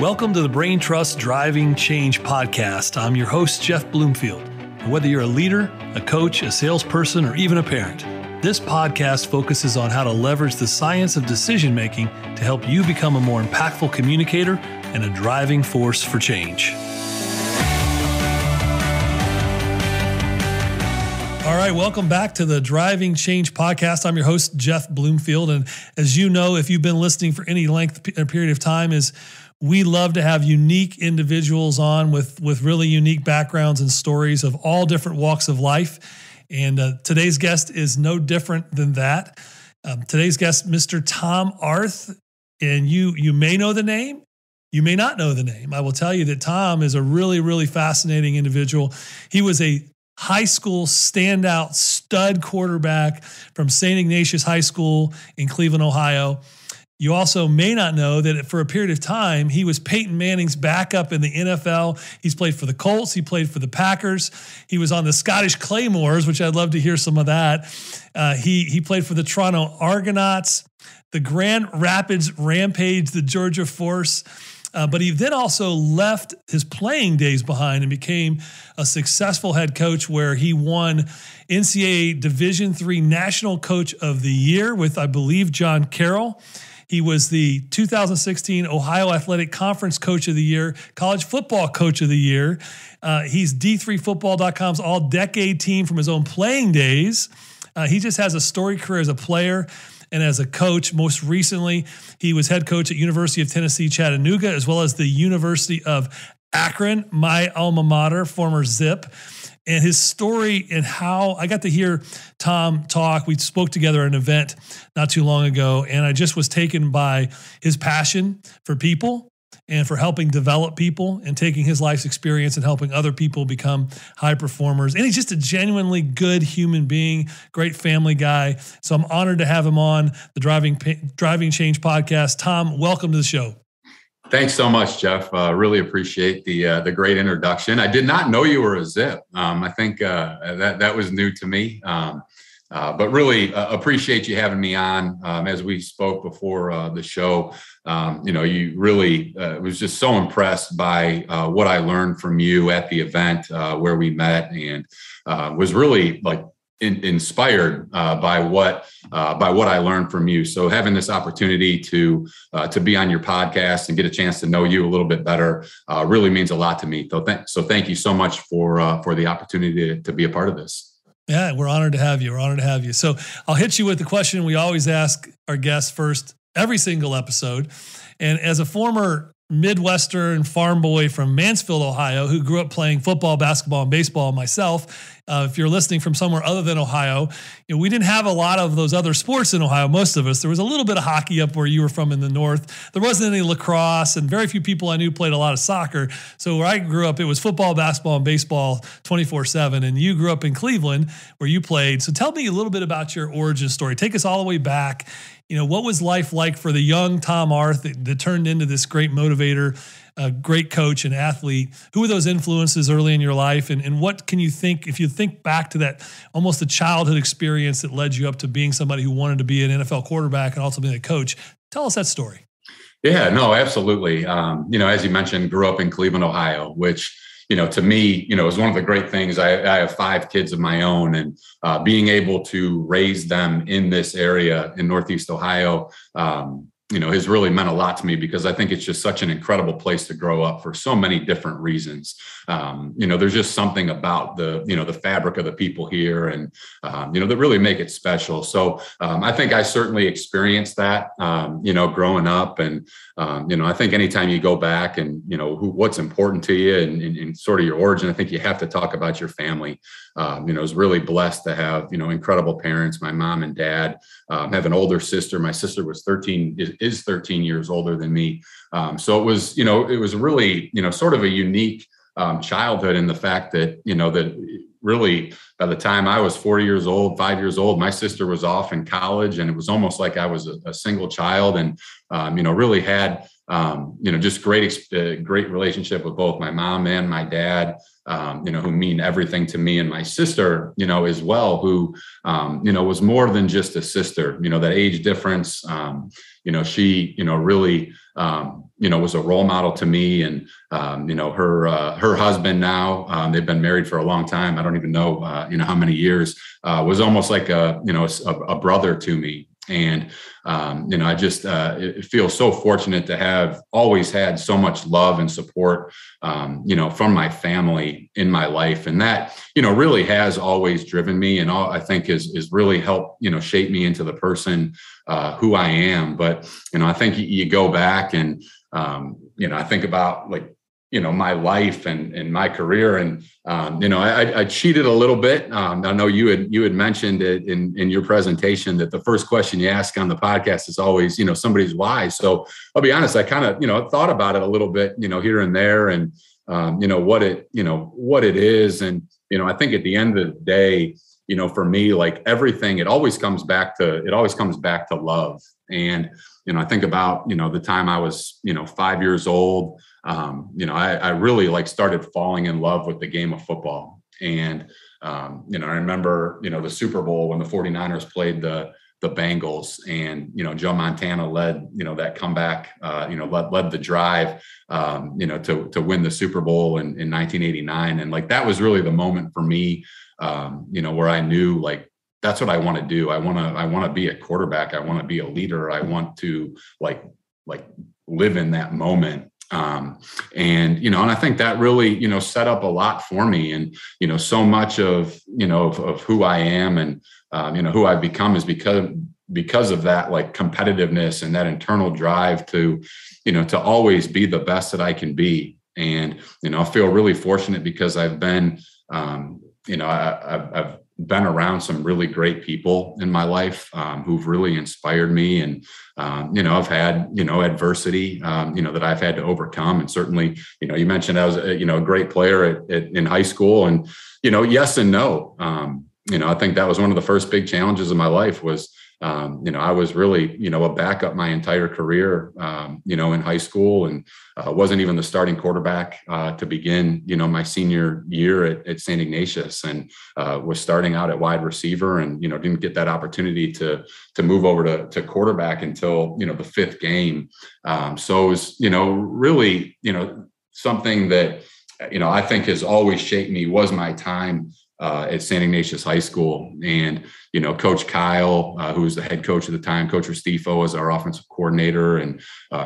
Welcome to the Brain Trust Driving Change podcast. I'm your host, Jeff Bloomfield. And whether you're a leader, a coach, a salesperson, or even a parent, this podcast focuses on how to leverage the science of decision making to help you become a more impactful communicator and a driving force for change. All right, welcome back to the Driving Change podcast. I'm your host, Jeff Bloomfield. And as you know, if you've been listening for any period of time, we love to have unique individuals on with really unique backgrounds and stories of all different walks of life. And today's guest is no different than that. Today's guest, Mr. Tom Arth. And you may know the name. You may not know the name. I will tell you that Tom is a really, really fascinating individual. He was a high school standout stud quarterback from St. Ignatius High School in Cleveland, Ohio. You also may not know that for a period of time, he was Peyton Manning's backup in the NFL. He's played for the Colts. He played for the Packers. He was on the Scottish Claymores, which I'd love to hear some of that. He played for the Toronto Argonauts, the Grand Rapids Rampage, the Georgia Force. But he then also left his playing days behind and became a successful head coach where he won NCAA Division III National Coach of the Year with, I believe, John Carroll. He was the 2016 Ohio Athletic Conference Coach of the Year, College Football Coach of the Year. He's D3Football.com's all-decade team from his own playing days. He just has a storied career as a player and as a coach. Most recently, he was head coach at University of Tennessee, Chattanooga, as well as the University of Akron, my alma mater, former Zip. And his story and how I got to hear Tom talk. We spoke together at an event not too long ago, and I just was taken by his passion for people and for helping develop people and taking his life's experience and helping other people become high performers. And he's just a genuinely good human being, great family guy. So I'm honored to have him on the Driving Change podcast. Tom, welcome to the show. Thanks so much, Jeff. Really appreciate the great introduction. I did not know you were a Zip. I think that was new to me, but really appreciate you having me on. As we spoke before the show, you really was just so impressed by what I learned from you at the event where we met, and was really inspired by what I learned from you. So having this opportunity to be on your podcast and get a chance to know you a little bit better really means a lot to me. So thank you so much for the opportunity to be a part of this. Yeah, we're honored to have you. So I'll hit you with the question we always ask our guests first every single episode. And as a former Midwestern farm boy from Mansfield, Ohio, who grew up playing football, basketball, and baseball myself. If you're listening from somewhere other than Ohio, we didn't have a lot of those other sports in Ohio, most of us. There was a little bit of hockey up where you were from in the north. There wasn't any lacrosse, and very few people I knew played a lot of soccer. So where I grew up, it was football, basketball, and baseball 24/7. And you grew up in Cleveland where you played. So tell me a little bit about your origin story. Take us all the way back. What was life like for the young Tom Arth that turned into this great motivator, a great coach and athlete? Who were those influences early in your life? And what can you think, if you think back to that, almost the childhood experience that led you up to being somebody who wanted to be an NFL quarterback and also being a coach? Tell us that story. Yeah, no, absolutely. As you mentioned, grew up in Cleveland, Ohio, which, to me, is one of the great things. I have 5 kids of my own, and being able to raise them in this area in Northeast Ohio, has really meant a lot to me because I think it's just such an incredible place to grow up for so many different reasons. There's just something about the fabric of the people here and, that really make it special. So I think I certainly experienced that, growing up. And, I think anytime you go back and, what's important to you and sort of your origin, I think you have to talk about your family. I was really blessed to have, incredible parents. My mom and dad have an older sister. My sister was 13 years older than me. So it was really, sort of a unique childhood in the fact that, that really by the time I was 4 years old, 5 years old, my sister was off in college, and it was almost like I was a single child, and, really had, just great relationship with both my mom and my dad. who mean everything to me, and my sister, as well, who, was more than just a sister. That age difference, she, really, was a role model to me. And, her husband now, they've been married for a long time. I don't even know, how many years, was almost like a brother to me. And, I just feel so fortunate to have always had so much love and support, from my family in my life. And that, really has always driven me, and I think is really helped, shape me into the person who I am. But, I think you go back and, I think about my life and my career. And, I cheated a little bit. I know you had mentioned it in your presentation that the first question you ask on the podcast is always, somebody's why. So I'll be honest, I kind of, thought about it a little bit, here and there, and, what it is. And, I think at the end of the day, for me, like everything, it always comes back to love. And, I think about, the time I was, 5 years old. I really started falling in love with the game of football. And, I remember, the Super Bowl when the 49ers played the Bengals, and, Joe Montana led, that comeback, led the drive, to win the Super Bowl in 1989. And that was really the moment for me, where I knew that's what I want to do. I want to be a quarterback. I want to be a leader. I want to live in that moment. And I think that really, set up a lot for me. And, so much of who I am and, who I've become is because of that, competitiveness and that internal drive to always be the best that I can be. And, I feel really fortunate because I've been, I've been around some really great people in my life, who've really inspired me. And, I've had, adversity, that I've had to overcome. And certainly, you mentioned I was, a great player in high school, and, yes and no. I think that was one of the first big challenges of my life was, I was really, a backup my entire career, in high school, and wasn't even the starting quarterback to begin, my senior year at St. Ignatius, and was starting out at wide receiver, and, didn't get that opportunity to move over to quarterback until, the fifth game. So it was, really, something that, I think has always shaped me was my time at St. Ignatius High School. And, Coach Kyle, who was the head coach at the time, Coach Restifo was our offensive coordinator and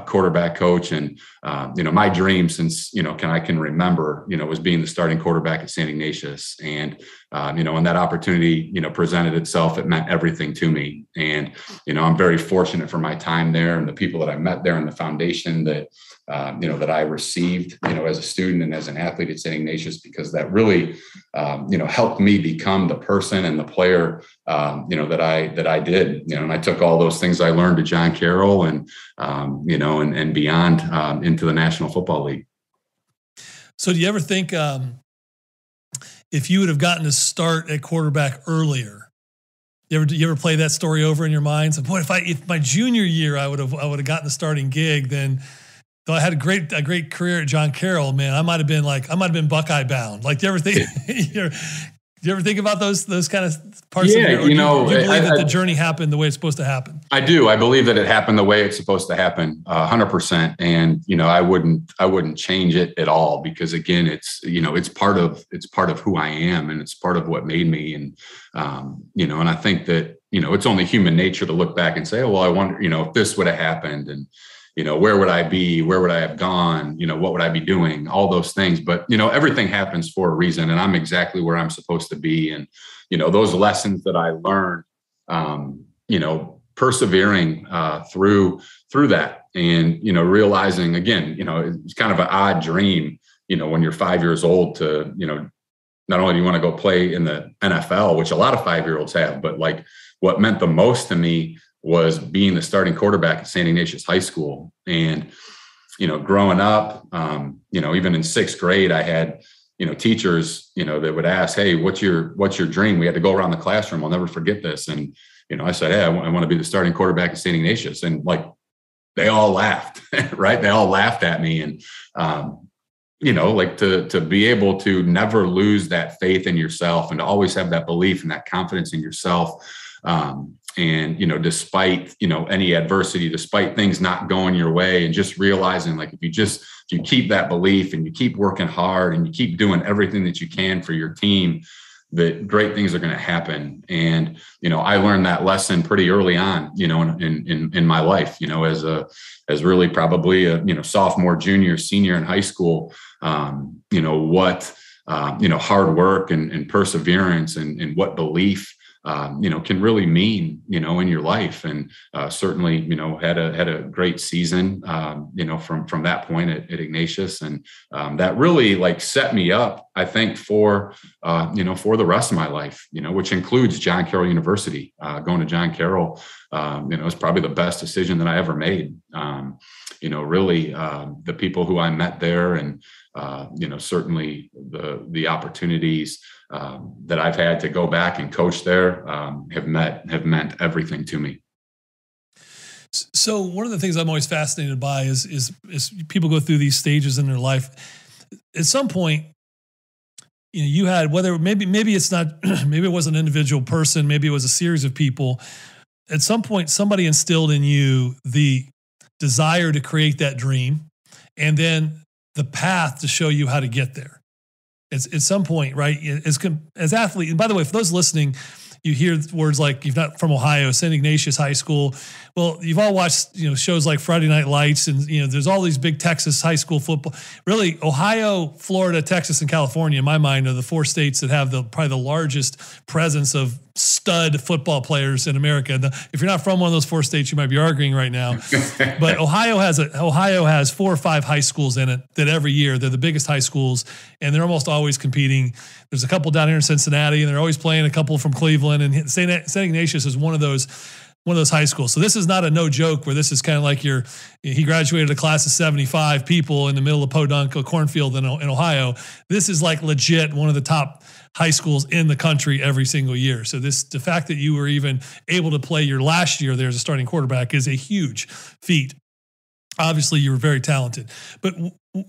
quarterback coach. And, my dream since, I can remember, was being the starting quarterback at St. Ignatius. And, when that opportunity, presented itself, it meant everything to me. And, I'm very fortunate for my time there and the people that I met there and the foundation that, that I received, as a student and as an athlete at St. Ignatius, because that really, helped me become the person and the player, that I did, and I took all those things I learned to John Carroll and, and beyond, into the National Football League. So do you ever think, if you would have gotten to start at quarterback earlier, you ever play that story over in your mind? So, boy, if my junior year I would have gotten the starting gig, then though I had a great career at John Carroll, man, I might have been Buckeye bound. Do you ever think? Do you ever think about those kind of parts? Yeah, of it? Do you believe that the journey happened the way it's supposed to happen? I do. I believe that it happened the way it's supposed to happen, 100%. And I wouldn't change it at all, because again, it's part of who I am, and it's part of what made me. And and I think that it's only human nature to look back and say, oh, well, I wonder if this would have happened, and where would I be? Where would I have gone? What would I be doing? All those things. But, everything happens for a reason, and I'm exactly where I'm supposed to be. And, those lessons that I learned, persevering through that, and, realizing again, it's kind of an odd dream, when you're 5 years old to, not only do you want to go play in the NFL, which a lot of 5-year-olds have, but what meant the most to me was being the starting quarterback at St. Ignatius High School. And, growing up, even in sixth grade, I had, teachers, that would ask, hey, what's your dream? We had to go around the classroom. I'll never forget this. And, I said, hey, I want to be the starting quarterback at St. Ignatius. And they all laughed, right? They all laughed at me. And, like to be able to never lose that faith in yourself and to always have that belief and that confidence in yourself. And, despite, any adversity, despite things not going your way, and just realizing like, if you keep that belief and you keep working hard and you keep doing everything that you can for your team, that great things are going to happen. And, I learned that lesson pretty early on, in my life, as really probably a, sophomore, junior, senior in high school, what hard work and perseverance and what belief, can really mean, in your life. And certainly, had a great season, from that point at Ignatius. And that really like set me up, I think, for the rest of my life, which includes John Carroll University. Going to John Carroll, is probably the best decision that I ever made. Really the people who I met there and, certainly the opportunities that I've had to go back and coach there have meant everything to me. So one of the things I'm always fascinated by is people go through these stages in their life. At some point, you had, whether maybe it's not, maybe it was an individual person, maybe it was a series of people. At some point, somebody instilled in you the desire to create that dream, and then the path to show you how to get there. It's at some point, right? As athlete, and by the way, for those listening, you hear words like, you're not from Ohio, St. Ignatius High School. Well, you've all watched, shows like Friday Night Lights, and, there's all these big Texas high school football. Really, Ohio, Florida, Texas, and California, in my mind, are the four states that have probably the largest presence of stud football players in America. If you're not from one of those four states, you might be arguing right now. But Ohio has 4 or 5 high schools in it that every year they're the biggest high schools, and they're almost always competing. There's a couple down here in Cincinnati, and they're always playing a couple from Cleveland. And St. Ignatius is one of those high schools. So this is not a no joke where this is kind of like he graduated a class of 75 people in the middle of Podunk, a cornfield in Ohio. This is like legit one of the top high schools in the country every single year. So the fact that you were even able to play your last year there as a starting quarterback is a huge feat. Obviously, you were very talented. But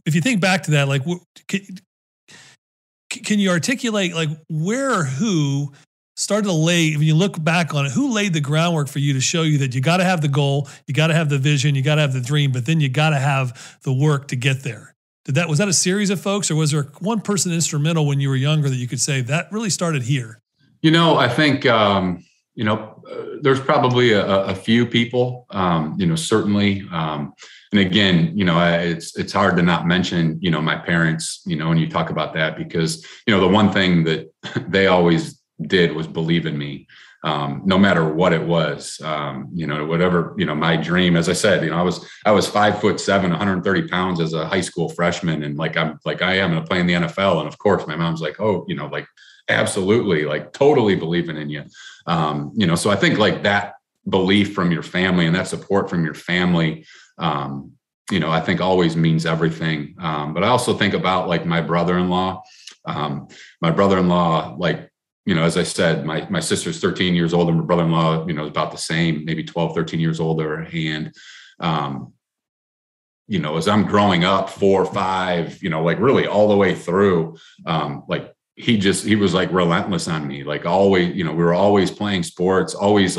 if you think back to that, like, can you articulate like where or who started to lay, when you look back on it, who laid the groundwork for you to show you that you got to have the goal, you got to have the vision, you got to have the dream, but then you got to have the work to get there? Was that a series of folks, or was there one person instrumental when you were younger that you could say that really started here? I think, there's probably a few people, certainly. And again, it's hard to not mention, my parents, when you talk about that, because, the one thing that they always did was believe in me, no matter what it was, whatever, my dream, as I said, I was 5'7", 130 pounds as a high school freshman. And I am going to play in the NFL. And of course my mom's like, oh, absolutely, totally believing in you. So I think that belief from your family and that support from your family, I think always means everything. But I also think about my brother-in-law, as I said, my sister's 13 years older, my brother-in-law, is about the same, maybe 12, 13 years older. And, as I'm growing up 4 or 5, really all the way through, he was relentless on me, always, we were always playing sports, always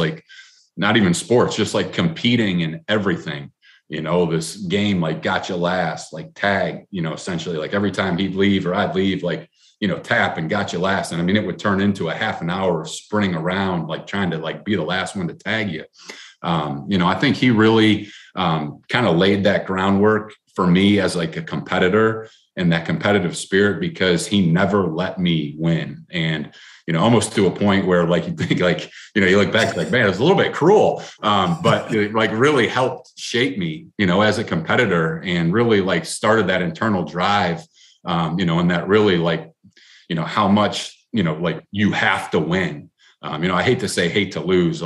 not even sports, just competing in everything, this game, gotcha last, tag, essentially every time he'd leave or I'd leave, tap and got you last. And I mean, it would turn into a half an hour of sprinting around, trying to be the last one to tag you. I think he really kind of laid that groundwork for me as a competitor and that competitive spirit, because he never let me win. And, almost to a point where you think you look back man, it was a little bit cruel, but it really helped shape me, as a competitor, and really started that internal drive, and that really how much, you have to win. I hate to say hate to lose,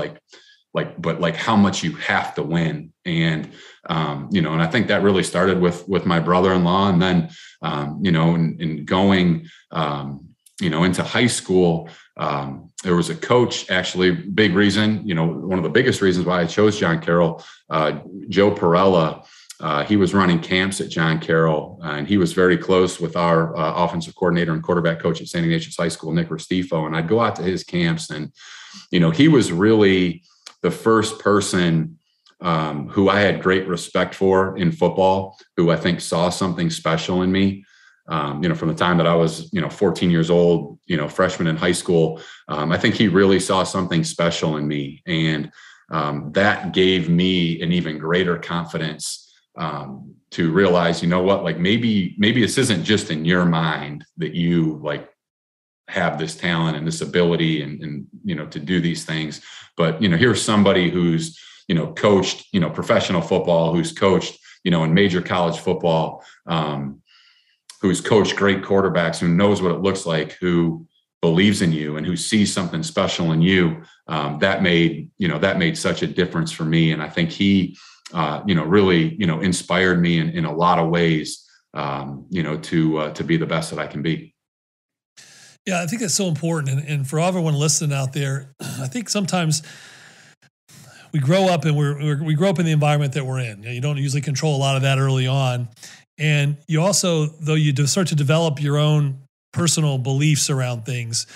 but how much you have to win. And, and I think that really started with my brother-in-law. And then, in going, into high school, there was a coach, actually, big reason, one of the biggest reasons why I chose John Carroll, Joe Perella, he was running camps at John Carroll, and he was very close with our offensive coordinator and quarterback coach at St. Ignatius High School, Nick Restifo. And I'd go out to his camps, and, he was really the first person who I had great respect for in football, who I think saw something special in me. From the time that I was, 14 years old, freshman in high school, I think he really saw something special in me. And that gave me an even greater confidence to realize, like maybe this isn't just in your mind that you have this talent and this ability and to do these things, but, here's somebody who's, coached, professional football, who's coached, in major college football, who's coached great quarterbacks, who knows what it looks like, who believes in you and who sees something special in you. That made such a difference for me. And I think he, really, inspired me in a lot of ways, to be the best that I can be. Yeah, I think that's so important. And for everyone listening out there, I think sometimes we grow up and we grow up in the environment that we're in. You don't usually control a lot of that early on. And you also, though, you start to develop your own personal beliefs around things.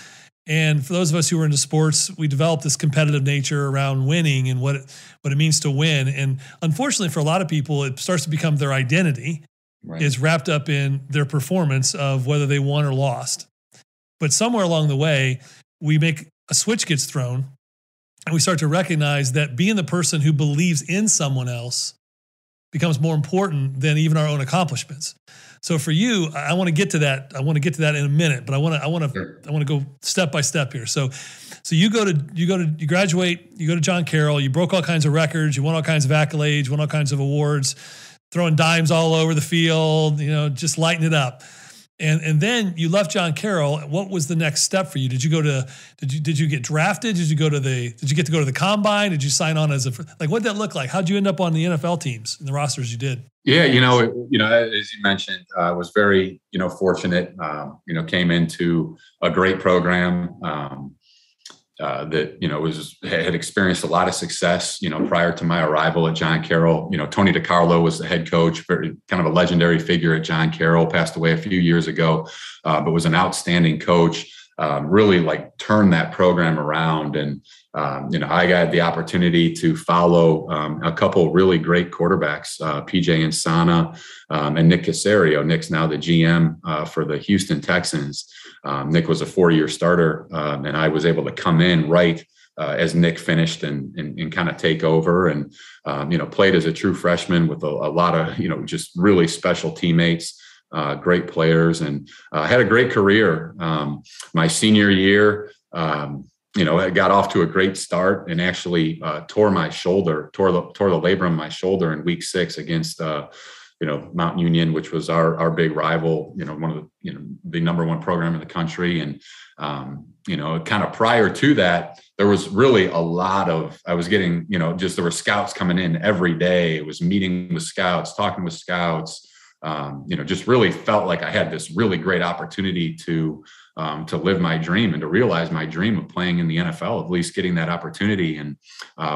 And for those of us who are into sports, we develop this competitive nature around winning and what it means to win. And unfortunately, for a lot of people, it starts to become their identity. Right. Is wrapped up in their performance of whether they won or lost. But somewhere along the way, a switch gets thrown, and we start to recognize that being the person who believes in someone else becomes more important than even our own accomplishments. So for you, I want to get to that. I want to get to that in a minute, but I want to go step by step here. So you graduate, you go to John Carroll, you broke all kinds of records, you won all kinds of accolades, you won all kinds of awards, throwing dimes all over the field, just lighting it up. And then you left John Carroll. What was the next step for you? Did you get drafted? Did you get to go to the combine? Did you sign on as what did that look like? How'd you end up on the NFL teams and the rosters you did? Yeah, as you mentioned, I was very, fortunate, came into a great program, that had experienced a lot of success, prior to my arrival at John Carroll. Tony DiCarlo was the head coach, very kind of a legendary figure at John Carroll, passed away a few years ago, but was an outstanding coach, really turned that program around. And, I got the opportunity to follow a couple really great quarterbacks, PJ Insana and Nick Caserio. Nick's now the GM for the Houston Texans. Nick was a 4-year starter, and I was able to come in right as Nick finished and kind of take over and, played as a true freshman with a lot of, just really special teammates, great players, and had a great career. My senior year, I got off to a great start and actually tore the labrum in my shoulder in week 6 against Mount Union, which was our big rival, one of the number one program in the country. And, kind of prior to that, there was really I was getting, there were scouts coming in every day. It was meeting with scouts, talking with scouts, just really felt like I had this really great opportunity to live my dream and to realize my dream of playing in the NFL, at least getting that opportunity. And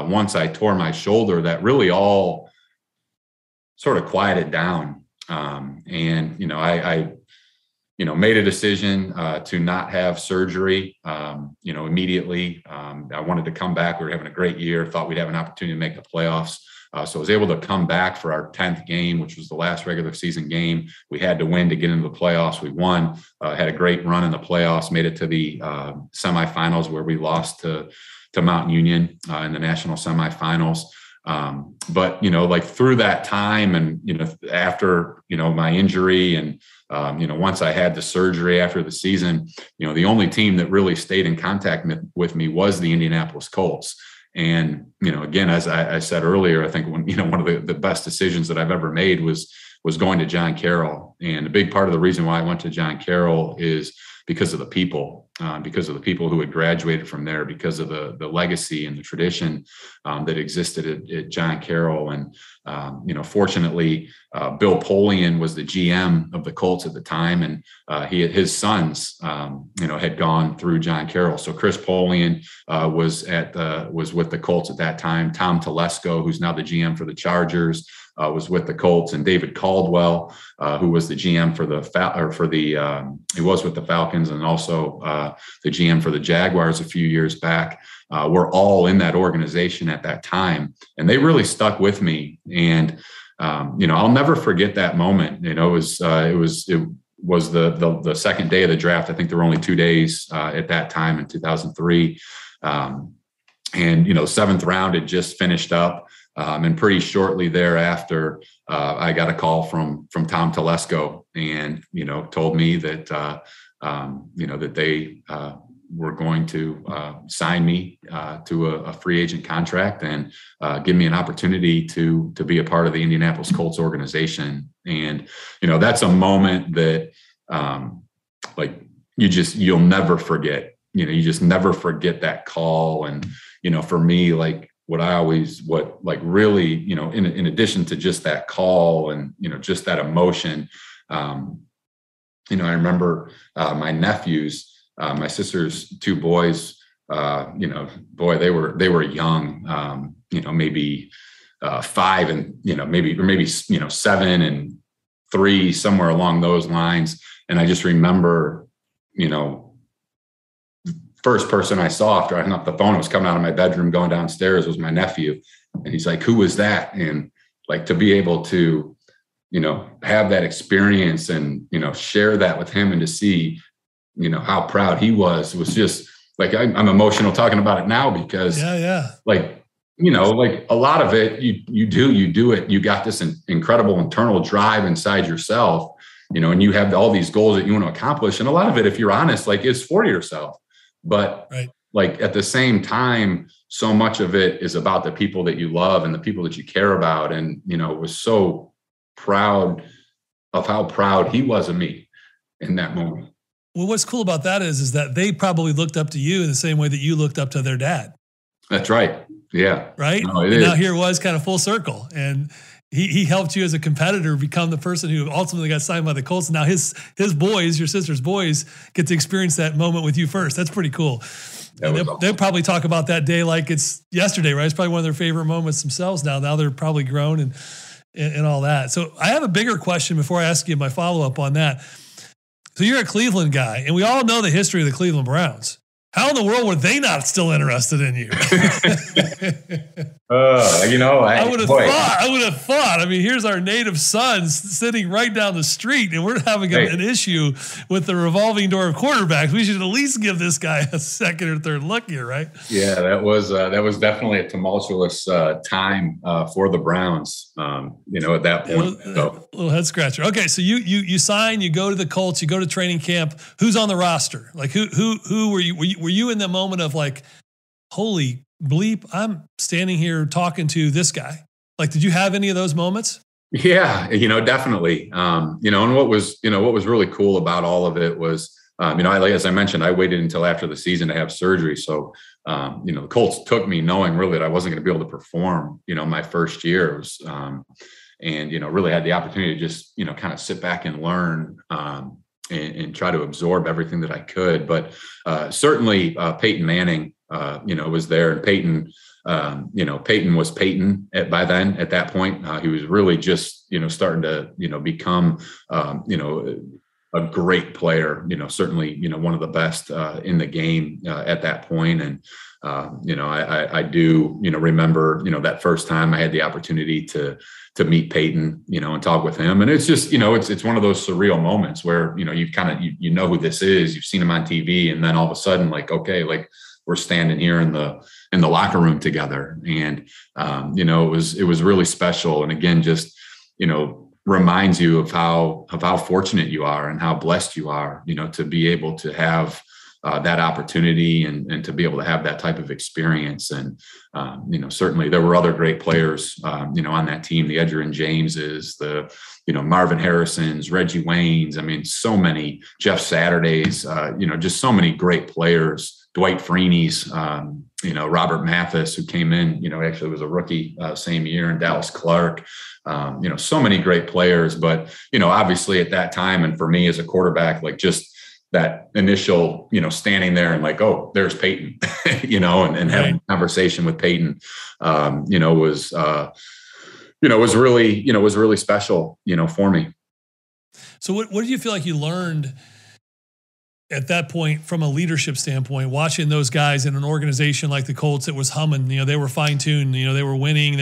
once I tore my shoulder, that really all sort of quieted down. And, I made a decision to not have surgery, immediately. I wanted to come back. We were having a great year, thought we'd have an opportunity to make the playoffs. So I was able to come back for our 10th game, which was the last regular season game. We had to win to get into the playoffs. We won, had a great run in the playoffs, made it to the semifinals where we lost to Mount Union in the national semifinals. But, through that time and, after, my injury and, once I had the surgery after the season, the only team that really stayed in contact with me was the Indianapolis Colts. And, again, as I said earlier, I think one of the best decisions that I've ever made was going to John Carroll. And a big part of the reason why I went to John Carroll is because of the people who had graduated from there, because of the legacy and the tradition that existed at John Carroll. And, fortunately, Bill Polian was the GM of the Colts at the time. And his sons, had gone through John Carroll. So Chris Polian was with the Colts at that time. Tom Telesco, who's now the GM for the Chargers, was with the Colts, and David Caldwell, who was the GM for he was with the Falcons and also the GM for the Jaguars a few years back, were all in that organization at that time, and they really stuck with me. And I'll never forget that moment. It was the second day of the draft. I think there were only 2 days at that time in 2003. And seventh round had just finished up. And pretty shortly thereafter, I got a call from Tom Telesco, and, told me that, that they were going to sign me to a free agent contract and give me an opportunity to be a part of the Indianapolis Colts organization. And, that's a moment that you'll never forget. You just never forget that call. And, for me, really, in addition to just that call and, just that emotion, I remember my nephews, my sister's 2 boys, they were young, maybe 5 and, maybe 7 and 3, somewhere along those lines. And I just remember, first person I saw after I hung up the phone, was coming out of my bedroom, going downstairs, was my nephew. And he's like, "Who was that?" And to be able to, have that experience and, share that with him, and to see, how proud he was just I'm emotional talking about it now, because a lot of it, you do it. You got this incredible internal drive inside yourself, and you have all these goals that you want to accomplish. And a lot of it, if you're honest, it's for yourself. But at the same time, so much of it is about the people that you love and the people that you care about. And, was so proud of how proud he was of me in that moment. Well, what's cool about that is that they probably looked up to you in the same way that you looked up to their dad. That's right. Yeah. Right. No, and now here it was kind of full circle. And he helped you as a competitor become the person who ultimately got signed by the Colts. And now his boys, your sister's boys, get to experience that moment with you first. That's pretty cool. And they'll probably talk about that day like it's yesterday, right? It's probably one of their favorite moments themselves now. Now they're probably grown and all that. So I have a bigger question before I ask you my follow-up on that. So you're a Cleveland guy, and we all know the history of the Cleveland Browns. How in the world were they not still interested in you? I would have thought. I mean, here's our native sons sitting right down the street, and we're having an issue with the revolving door of quarterbacks. We should at least give this guy a second or third look here, right? Yeah, that was definitely a tumultuous time for the Browns. At that point, a little head scratcher. Okay, so you sign, you go to the Colts, you go to training camp. Who's on the roster? Who were you? Were you in the moment of holy bleep, I'm standing here talking to this guy? Did you have any of those moments? Yeah, definitely. And what was really cool about all of it was, as I mentioned, I waited until after the season to have surgery. So, the Colts took me knowing really that I wasn't going to be able to perform, my first year. And really had the opportunity to just, kind of sit back and learn, and try to absorb everything that I could. But certainly Peyton Manning, was there. And Peyton, Peyton was Peyton by then. At that point, he was really just, starting to, become, a great player. Certainly, one of the best in the game at that point. And I do, remember, that first time I had the opportunity to meet Peyton, and talk with him. And it's just, it's one of those surreal moments where, you kind of, you know who this is, you've seen him on TV, and then all of a sudden, we're standing here in the locker room together. And, it was really special. And again, just, reminds you of how fortunate you are and how blessed you are, to be able to have that opportunity and to be able to have that type of experience. And, certainly there were other great players, on that team, the Edgerrin Jameses, the, Marvin Harrisons, Reggie Waynes. I mean, so many, Jeff Saturdays, just so many great players, Dwight Freeney's, Robert Mathis, who came in, actually was a rookie same year, and Dallas Clark, so many great players. But, obviously at that time, and for me as a quarterback, just that initial, standing there and oh, there's Peyton, and having a conversation with Peyton, was, was really special, for me. So what do you feel like you learned at that point from a leadership standpoint, watching those guys in an organization like the Colts that was humming? They were fine-tuned, they were winning.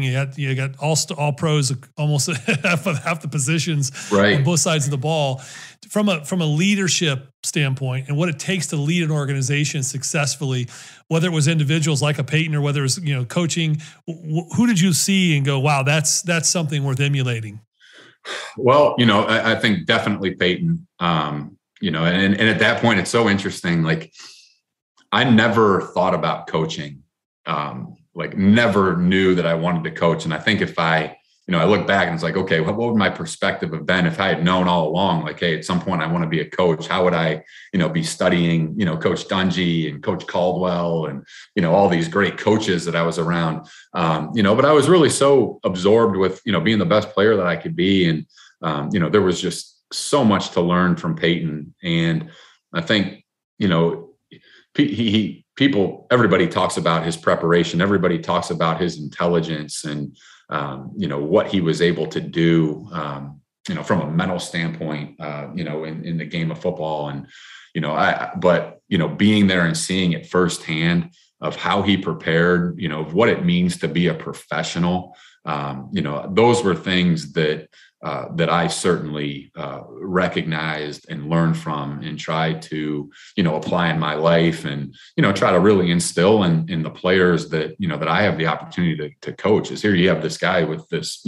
You got all pros, almost half the positions right on both sides of the ball. From a leadership standpoint and what it takes to lead an organization successfully, whether it was individuals like a Peyton or whether it was, coaching, who did you see and go, wow, that's something worth emulating? Well, I think definitely Peyton. And at that point, it's so interesting. Like, I never thought about coaching, never knew that I wanted to coach. And I think if I look back and it's like, okay, what would my perspective have been if I had known all along, like, hey, at some point I want to be a coach? How would I, be studying, Coach Dungy and Coach Caldwell and, all these great coaches that I was around, but I was really so absorbed with, being the best player that I could be. And, there was just so much to learn from Peyton. And I think, everybody talks about his preparation. Everybody talks about his intelligence and, what he was able to do, from a mental standpoint, in the game of football. And, being there and seeing it firsthand of how he prepared, of what it means to be a professional, those were things that I certainly recognized and learned from and tried to, apply in my life and, try to really instill in the players that, that I have the opportunity to coach. Is here you have this guy with this,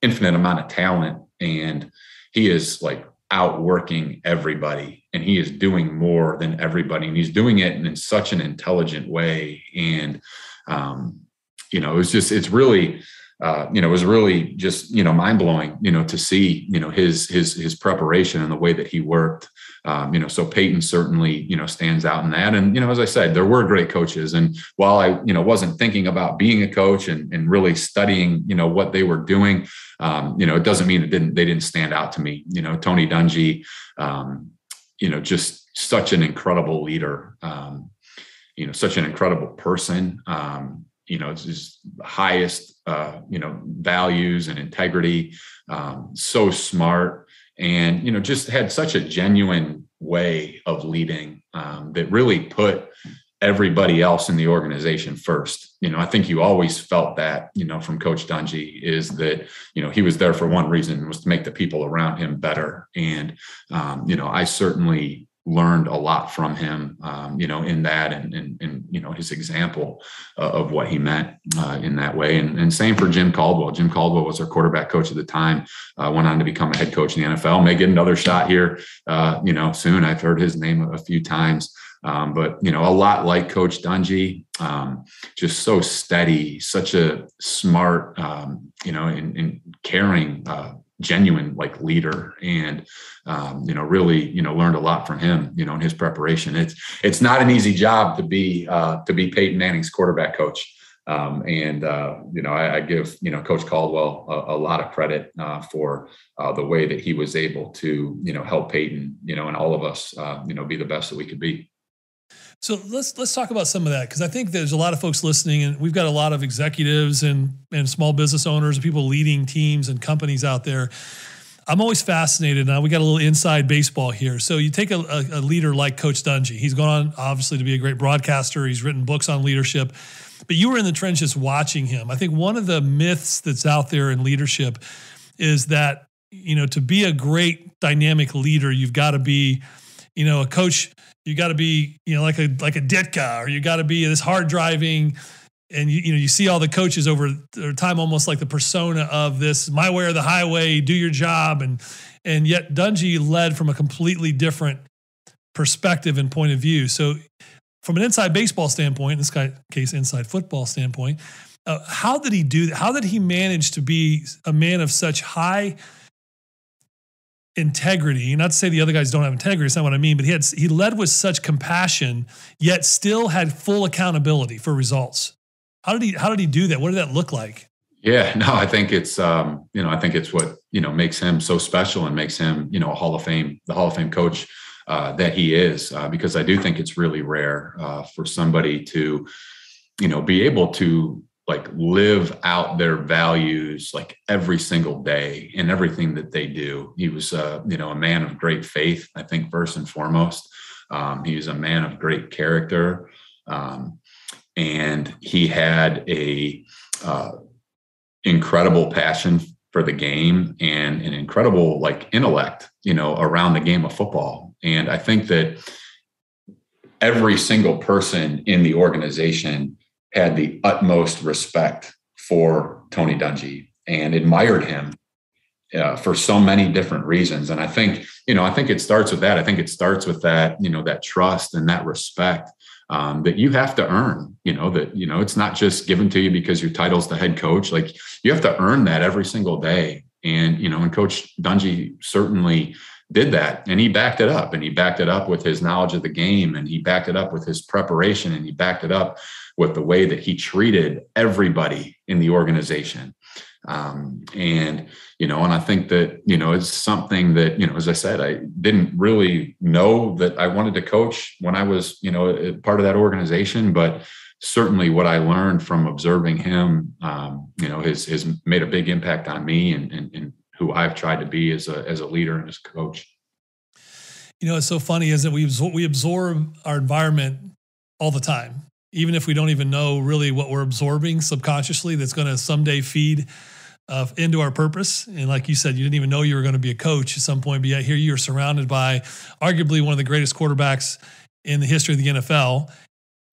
infinite amount of talent, and he is like outworking everybody, and he is doing more than everybody, and he's doing it in such an intelligent way. And, it's really, it was really just, mind blowing, to see, his preparation and the way that he worked. So Peyton certainly, stands out in that. And, as I said, there were great coaches. And while I, wasn't thinking about being a coach and really studying, what they were doing, it doesn't mean they didn't stand out to me. Tony Dungy, just such an incredible leader, such an incredible person. It's his highest, values and integrity, so smart, and, just had such a genuine way of leading that really put everybody else in the organization first. I think you always felt that, from Coach Dungy, is that, he was there for one reason, was to make the people around him better. And, I certainly learned a lot from him, in that and his example of what he meant in that way. And same for Jim Caldwell. Jim Caldwell was our quarterback coach at the time, went on to become a head coach in the NFL, may get another shot here, soon. I've heard his name a few times. But, a lot like Coach Dungy, just so steady, such a smart, and caring, genuine leader, and really learned a lot from him in his preparation. It's not an easy job to be Peyton Manning's quarterback coach, and I give Coach Caldwell a lot of credit for the way that he was able to help Peyton and all of us be the best that we could be. So let's talk about some of that, because I think there's a lot of folks listening, and we've got a lot of executives and small business owners and people leading teams and companies out there. I'm always fascinated. Now we got a little inside baseball here. So you take a leader like Coach Dungy. He's gone on obviously to be a great broadcaster. He's written books on leadership, but you were in the trenches watching him. I think one of the myths that's out there in leadership is that, to be a great dynamic leader, you've got to be, a coach. You got to be, like a Ditka, or you got to be this hard driving, and you see all the coaches over time, almost like the persona of this, my way or the highway, do your job. And yet Dungy led from a completely different perspective and point of view. So from an inside baseball standpoint, in this case, inside football standpoint, how did he do that? How did he manage to be a man of such high integrity? Not to say the other guys don't have integrity, it's not what I mean, but he led with such compassion, yet still had full accountability for results. How did he do that? What did that look like? Yeah, no, I think it's what, makes him so special and makes him, the Hall of Fame coach that he is, because I do think it's really rare for somebody to, be able to like live out their values like every single day in everything that they do. He was, a man of great faith, I think, first and foremost. He was a man of great character. And he had a incredible passion for the game and an incredible like intellect, around the game of football. And I think that every single person in the organization had the utmost respect for Tony Dungy and admired him for so many different reasons. And I think it starts with that. I think it starts with that, that trust and that respect that you have to earn, it's not just given to you because your title's the head coach. Like you have to earn that every single day. And, and Coach Dungy certainly did that, and he backed it up, and he backed it up with his knowledge of the game, and he backed it up with his preparation, and he backed it up with the way that he treated everybody in the organization. And I think that, it's something that, as I said, I didn't really know that I wanted to coach when I was, part of that organization, but certainly what I learned from observing him, has made a big impact on me and who I've tried to be as a leader and as a coach. It's so funny is that we absorb our environment all the time, even if we don't even know really what we're absorbing subconsciously, that's going to someday feed into our purpose. And like you said, you didn't even know you were going to be a coach at some point, but yet here you're surrounded by arguably one of the greatest quarterbacks in the history of the NFL,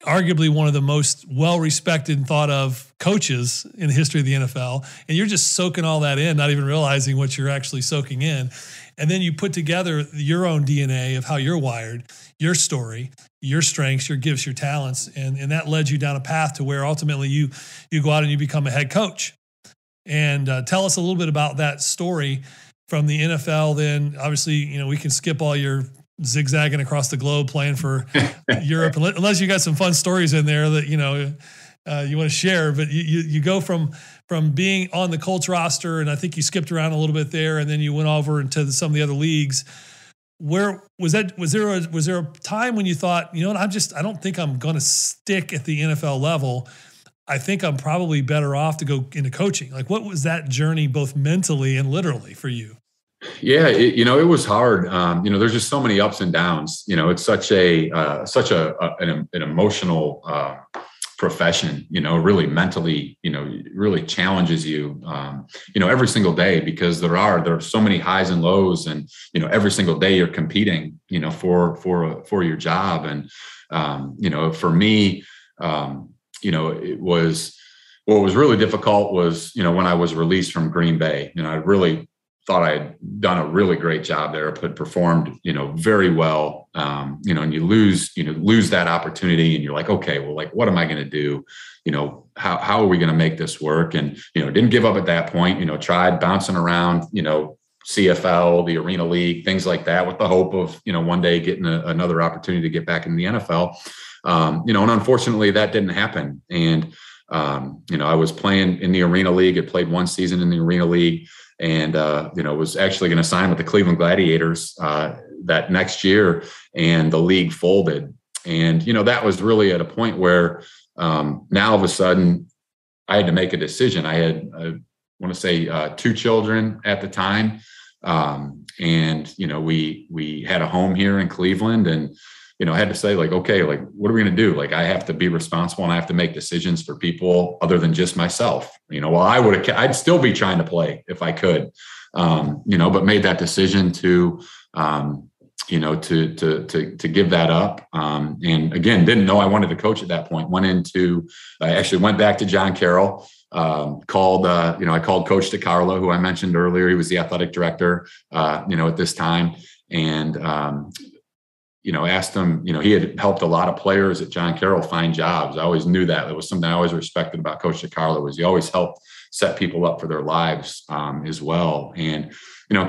arguably one of the most well-respected and thought of coaches in the history of the NFL. And you're just soaking all that in, not even realizing what you're actually soaking in. And then you put together your own DNA of how you're wired, your story, your strengths, your gifts, your talents. And that led you down a path to where ultimately you go out and you become a head coach. And tell us a little bit about that story from the NFL. Then obviously, we can skip all your zigzagging across the globe playing for Europe, unless you got some fun stories in there that, you want to share. But you go from being on the Colts roster, and I think you skipped around a little bit there, and then you went over into some of the other leagues. Where was that? Was there a time when you thought, I don't think I'm going to stick at the NFL level. I think I'm probably better off to go into coaching. Like, what was that journey, both mentally and literally, for you? Yeah, it was hard. There's just so many ups and downs. It's such an emotional profession. Really mentally, really challenges you. Every single day, because there are so many highs and lows, and every single day you're competing. For your job, and for me. It was, what was really difficult was, when I was released from Green Bay, I really thought I had done a really great job there, had performed, very well, and you lose that opportunity, and you're like, okay, well, like, what am I going to do? How are we going to make this work? And, didn't give up at that point, tried bouncing around, CFL, the Arena League, things like that, with the hope of, one day getting another opportunity to get back in the NFL. And unfortunately that didn't happen. And, I was playing in the Arena League. I played one season in the Arena League, and, was actually going to sign with the Cleveland Gladiators that next year, and the league folded. And, that was really at a point where now all of a sudden I had to make a decision. I had, I want to say, 2 children at the time. And, we had a home here in Cleveland, and, I had to say, like, okay, like, what are we going to do? Like, I have to be responsible, and I have to make decisions for people other than just myself. Well, I'd still be trying to play if I could, but made that decision to give that up. And again, didn't know I wanted to coach at that point. I actually went back to John Carroll, I called Coach DeCarlo, who I mentioned earlier. He was the athletic director, at this time. And, asked him, he had helped a lot of players at John Carroll find jobs. I always knew that. It was something I always respected about Coach DeCarlo, was he always helped set people up for their lives as well. And,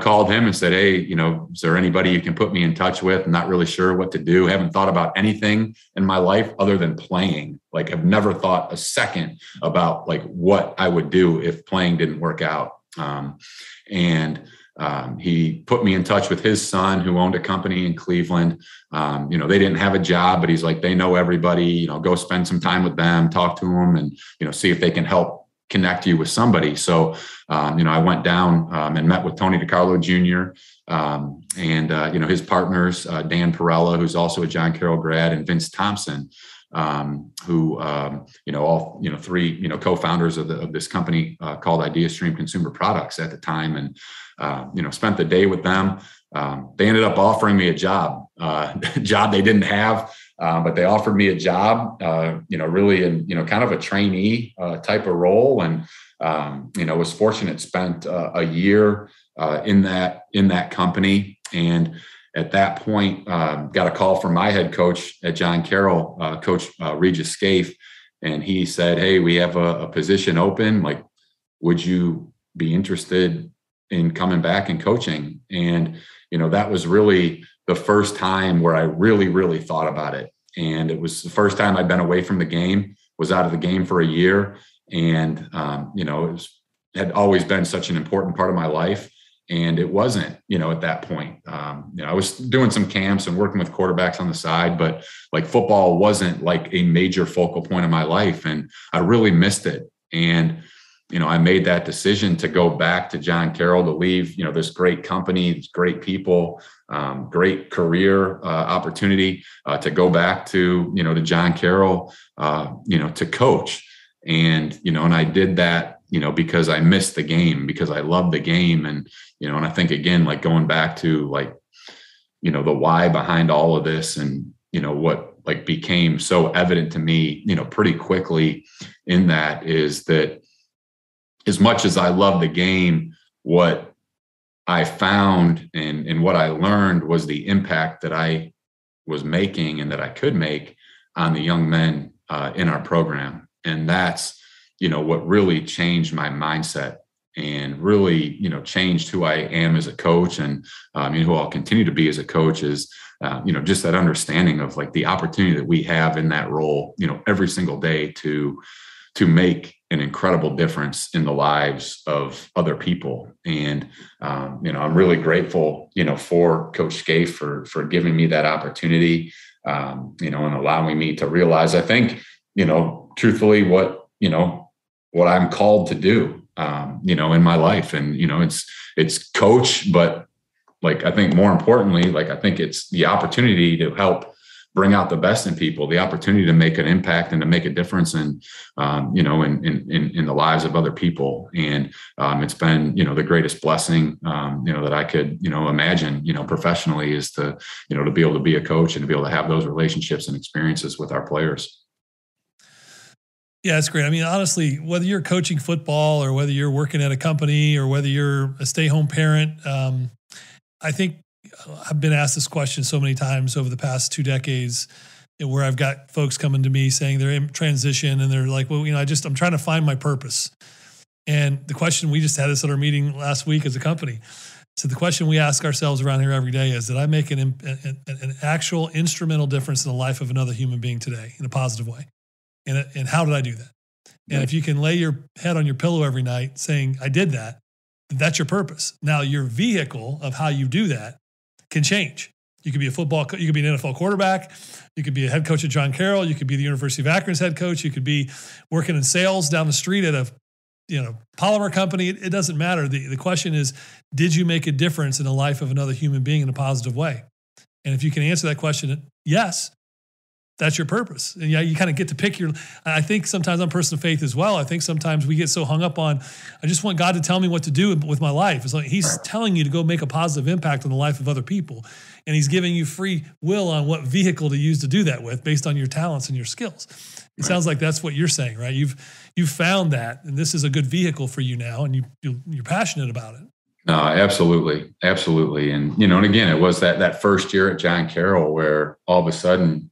called him and said, hey, is there anybody you can put me in touch with? I'm not really sure what to do. Haven't thought about anything in my life other than playing. Like, I've never thought a second about like what I would do if playing didn't work out. And he put me in touch with his son who owned a company in Cleveland. They didn't have a job, but he's like, they know everybody, go spend some time with them, talk to them, and, see if they can help connect you with somebody. So, I went down and met with Tony DiCarlo Jr. And his partners, Dan Perella, who's also a John Carroll grad, and Vince Thompson, who, all, three, co-founders of this company called IdeaStream Consumer Products at the time. And, spent the day with them. They ended up offering me a job they didn't have, but they offered me a job, really in, kind of a trainee type of role. And, was fortunate, spent a year in that company. And at that point, got a call from my head coach at John Carroll, Coach Regis Scaife. And he said, "Hey, we have a position open. Like, would you be interested in coming back and coaching?" And, that was really the first time where I really, really thought about it. And it was the first time I'd been away from the game, was out of the game for a year. And, it had always been such an important part of my life. And it wasn't, at that point. I was doing some camps and working with quarterbacks on the side, but like football wasn't like a major focal point of my life. And I really missed it. And, I made that decision to go back to John Carroll, to leave, this great company, these great people, great career opportunity, to go back to, to John Carroll, to coach. And, and I did that, because I missed the game, because I love the game. And, and I think, again, like going back to like, the why behind all of this, and, what like became so evident to me, pretty quickly in that is that as much as I love the game, what I found and what I learned was the impact that I was making and that I could make on the young men in our program. And that's, what really changed my mindset and really, changed who I am as a coach, and who I'll continue to be as a coach is, just that understanding of like the opportunity that we have in that role, every single day to make an incredible difference in the lives of other people. And, I'm really grateful, for Coach Scaife for giving me that opportunity, and allowing me to realize, I think, truthfully what I'm called to do, in my life. And, it's coach, but like, I think more importantly, like, I think it's the opportunity to help bring out the best in people, the opportunity to make an impact and to make a difference in the lives of other people. And it's been, the greatest blessing, that I could, imagine, professionally, is to be able to be a coach and to be able to have those relationships and experiences with our players. Yeah, it's great. I mean, honestly, whether you're coaching football or whether you're working at a company or whether you're a stay-home parent, I think I've been asked this question so many times over the past 2 decades, where I've got folks coming to me saying they're in transition and they're like, well, I'm trying to find my purpose. And the question, we just had this at our meeting last week as a company. So the question we ask ourselves around here every day is, did I make an actual instrumental difference in the life of another human being today in a positive way? And how did I do that? And if you can lay your head on your pillow every night saying, I did that, that's your purpose. Now, your vehicle of how you do that can change. You could be you could be an NFL quarterback. You could be a head coach at John Carroll. You could be the University of Akron's head coach. You could be working in sales down the street at a, polymer company. It doesn't matter. The question is, did you make a difference in the life of another human being in a positive way? And if you can answer that question, yes, that's your purpose. And yeah, you kind of get to pick I think sometimes I'm a person of faith as well. I think sometimes we get so hung up on, I just want God to tell me what to do with my life. It's like He's telling you to go make a positive impact on the life of other people. And He's giving you free will on what vehicle to use to do that with based on your talents and your skills. It sounds like that's what you're saying, right? You've found that, and this is a good vehicle for you now, and you're passionate about it. No, absolutely. Absolutely. And, and again, it was that first year at John Carroll where all of a sudden,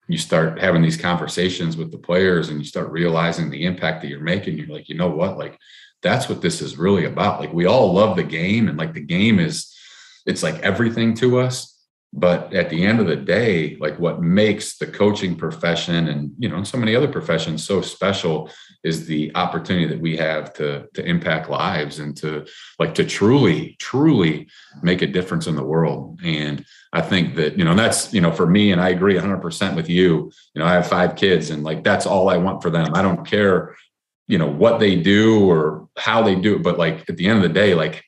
you start having these conversations with the players and you start realizing the impact that you're making. You're like, you know what? Like, that's what this is really about. Like, we all love the game, and like the game it's like everything to us. But at the end of the day, like what makes the coaching profession and, so many other professions so special is the opportunity that we have to impact lives and to truly make a difference in the world. And I think that, that's, for me, and I agree 100% with you, I have 5 kids and like, that's all I want for them. I don't care, what they do or how they do it. But like, at the end of the day, like,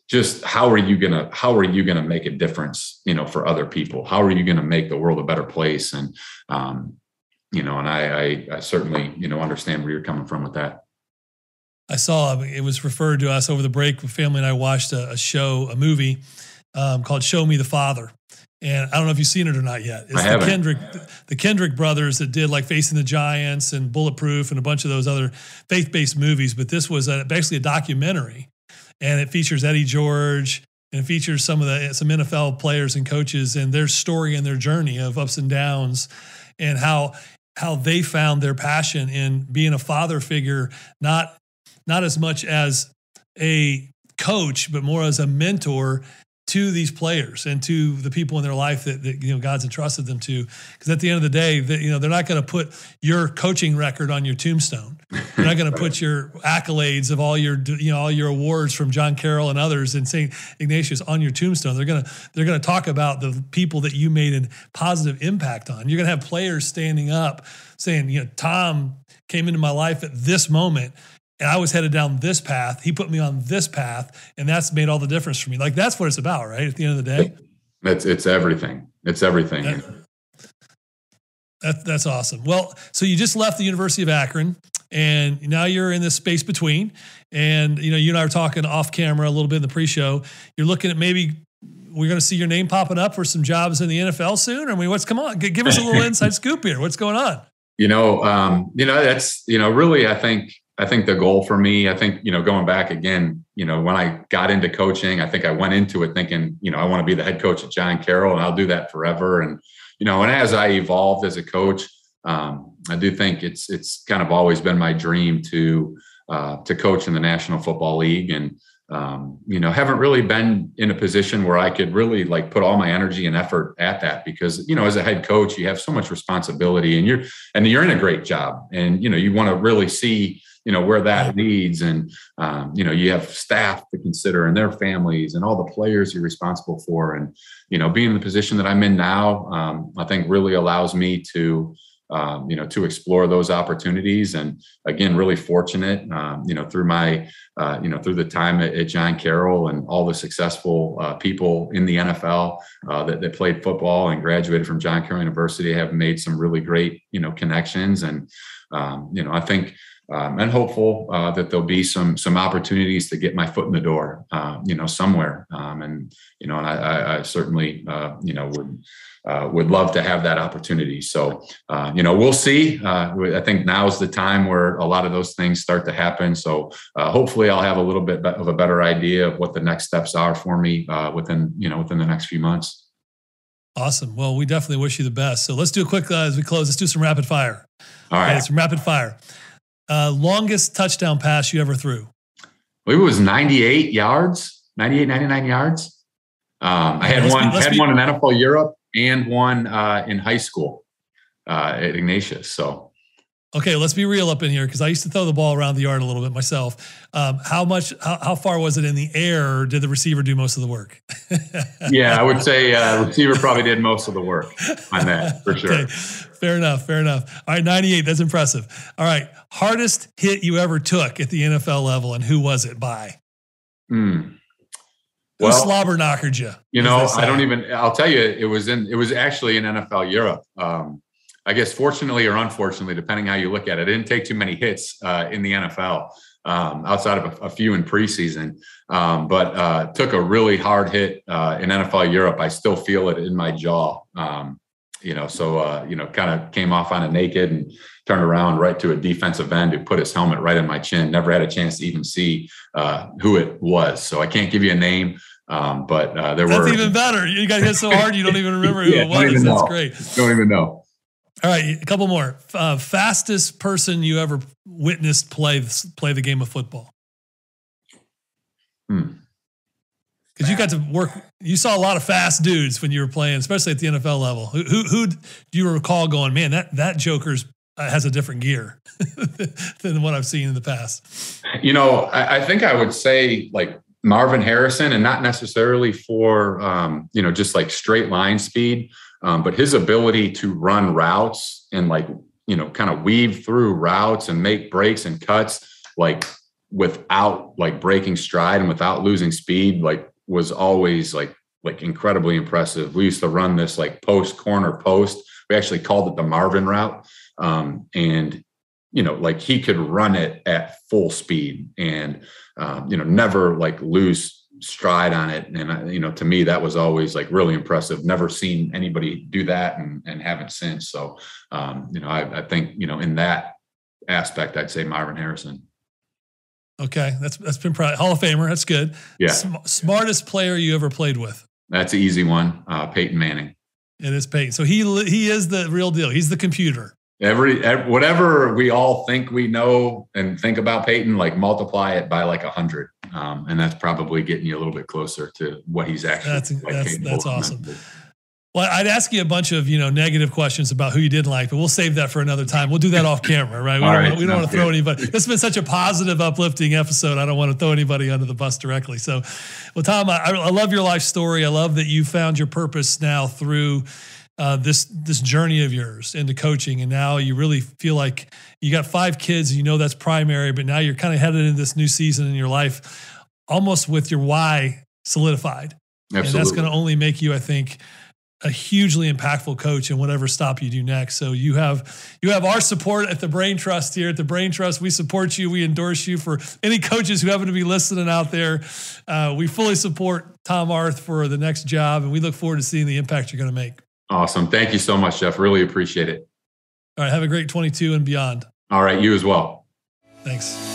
just how are you gonna make a difference, for other people? How are you gonna make the world a better place? And, and I certainly, understand where you're coming from with that. I saw it was referred to us over the break. The family and I watched a movie called "Show Me the Father," and I don't know if you've seen it or not yet. It's the Kendrick brothers that did like Facing the Giants and Bulletproof and a bunch of those other faith-based movies. But this was basically a documentary. And it features Eddie George, and it features some NFL players and coaches and their story and their journey of ups and downs, and how they found their passion in being a father figure, not as much as a coach, but more as a mentor to these players and to the people in their life that God's entrusted them to. Because at the end of the day, they're not going to put your coaching record on your tombstone. They're not going to put your accolades of all your awards from John Carroll and others and St. Ignatius on your tombstone. They're going to talk about the people that you made a positive impact on. You're going to have players standing up saying, Tom came into my life at this moment, and I was headed down this path. He put me on this path, and that's made all the difference for me. Like, that's what it's about, right? At the end of the day. It's everything. It's everything. That's awesome. Well, so you just left the University of Akron, and now you're in this space between. And, you and I were talking off camera a little bit in the pre-show. You're looking at maybe we're going to see your name popping up for some jobs in the NFL soon. I mean, come on? Give us a little inside scoop here. What's going on? That's, really, I think the goal for me, going back again, when I got into coaching, I think I went into it thinking, I want to be the head coach at John Carroll, and I'll do that forever. And, and as I evolved as a coach, I do think it's kind of always been my dream to coach in the National Football League. And, haven't really been in a position where I could really like put all my energy and effort at that because, as a head coach, you have so much responsibility and you're in a great job, and, you want to really see, where that leads. And, you have staff to consider and their families and all the players you're responsible for. And, being in the position that I'm in now, I think really allows me to explore those opportunities. And again, really fortunate, through my, through the time at John Carroll and all the successful people in the NFL that played football and graduated from John Carroll University, have made some really great, connections. And, I think, and hopeful that there'll be some opportunities to get my foot in the door, somewhere. And I certainly, would love to have that opportunity. So, we'll see. I think now's the time where a lot of those things start to happen. So hopefully I'll have a little bit of a better idea of what the next steps are for me within the next few months. Awesome. Well, we definitely wish you the best. So let's do a quick, as we close, let's do some rapid fire. All right. Some rapid fire. Longest touchdown pass you ever threw? I believe it was 99 yards. I had one in NFL Europe and one in high school at Ignatius. So, okay, let's be real up in here because I used to throw the ball around the yard a little bit myself. How far was it in the air? Or did the receiver do most of the work? Yeah, I would say receiver probably did most of the work on that for sure. Okay. Fair enough. All right, 98. That's impressive. All right, hardest hit you ever took at the NFL level, and who was it by? Who slobber knockered you? I'll tell you, it was actually in NFL Europe. I guess fortunately or unfortunately, depending how you look at it, I didn't take too many hits in the NFL outside of a few in preseason, but took a really hard hit in NFL Europe. I still feel it in my jaw. Kind of came off on a naked and turned around right to a defensive end who put his helmet right in my chin. Never had a chance to even see who it was. So I can't give you a name, but That's even better. You got hit so hard you don't even remember who it was. That's great. Don't even know. All right, a couple more. Fastest person you ever witnessed play the game of football? Because you got to work, you saw a lot of fast dudes when you were playing, especially at the NFL level. Who do you recall going, man, that Joker's has a different gear than what I've seen in the past? You know, I think I would say like Marvin Harrison, and not necessarily for, you know, just like straight line speed, but his ability to run routes and like, you know, kind of weave through routes and make breaks and cuts, like without like breaking stride and without losing speed, like was always like incredibly impressive. We used to run this like corner post. We actually called it the Marvin route. And, you know, like he could run it at full speed and, you know, never like lose stride on it. And, you know, to me, that was always like really impressive. Never seen anybody do that and haven't since. So, you know, I think, you know, in that aspect, I'd say Marvin Harrison. Okay. That's been probably Hall of Famer. That's good. Yeah. Smartest player you ever played with? That's an easy one. Peyton Manning. It is Peyton. So he is the real deal. He's the computer. Whatever we all think we know and think about Peyton, like multiply it by like 100. And that's probably getting you a little bit closer to what he's actually that's awesome. Well, I'd ask you a bunch of, you know, negative questions about who you didn't like, but we'll save that for another time. We'll do that off camera, right? We don't want to throw anybody. This has been such a positive, uplifting episode. I don't want to throw anybody under the bus directly. So, well, Tom, I love your life story. I love that you found your purpose now through this journey of yours into coaching. And now you really feel like you got 5 kids, and you know that's primary, but now you're kind of headed into this new season in your life, almost with your why solidified. Absolutely. And that's going to only make you, I think, a hugely impactful coach in whatever stop you do next. So you have our support at the Brain Trust here. At the Brain Trust, we support you. We endorse you. For any coaches who happen to be listening out there, we fully support Tom Arth for the next job, and we look forward to seeing the impact you're going to make. Awesome. Thank you so much, Jeff. Really appreciate it. All right. Have a great 22 and beyond. All right. You as well. Thanks.